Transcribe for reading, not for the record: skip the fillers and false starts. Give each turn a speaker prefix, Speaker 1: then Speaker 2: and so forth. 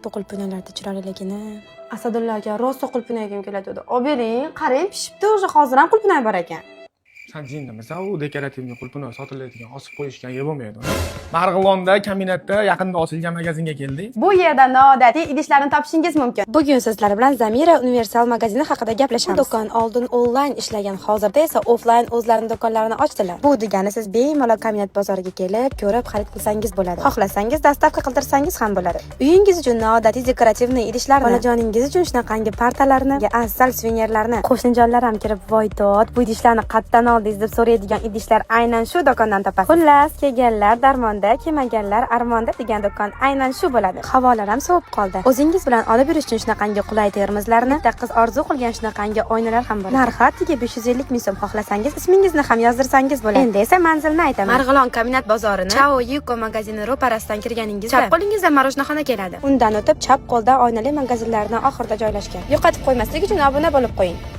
Speaker 1: Bu qulpunalarda chiroyligini.
Speaker 2: Asadulla aka rosa qulpuna yegim keladi. Obering, qarang, pishibdi o'zi, hozir ham qulpuna bor ekan.
Speaker 3: Sen jinnisan, u dekorativniy qulpuna sotiladigan osib qo'yishgan yeb bo'lmaydi. Marg'ilonda Kaminatda yaqinda ochilgan magazinga keldik.
Speaker 2: Bu yerda noodatiy idishlarni topishingiz mumkin.
Speaker 1: Bugun sizlar bilan Zamira universal magazini haqida gaplashamiz. Bu do'kon oldin onlayn ishlagan, hozirda esa offlayn o'zlarining do'konlarini ochdilar. Bu degani siz bemalol Kaminat bozoriga kelib, ko'rib xarid qilsangiz bo'ladi. Xohlasangiz dastavka qildirsangiz ham bo'ladi. Uyingiz uchun noodatiy dekorativniy idishlarni, bolajoningiz uchun shunaqangi partalarni, afzal suvenirlarni, qo'shnijonlar ham kirib, "Voy tot, bu idishlarni qayerdan oldingiz?" deb so'raydigan idishlar aynan shu do'kondan topasiz. Xullas, kelganlar darmonda, kelmaganlar armonda degan do'kon aynan shu bo'ladi. Havolar ham sovib qoldi. O'zingiz bilan olib yurish uchun shunaqangi qulay termizlarni, bitta qiz orzu qilgan shunaqangi oynalar ham bor. Narxi atigi 550 ming so'm. Xohlasangiz ismingizni ham yozdirsangiz bo'ladi. Endi esa manzilni aytaman. Marg'ilon Kaminat bozorini Chao Yiko magazini ro'parasidan kirganingizda chap qo'lingizda marojnaxona keladi. Undan o'tib chap qo'lda oynali magazinlarning oxirida joylashgan. Yo'qotib qo'ymaslik uchun obuna bo'lib qo'ying.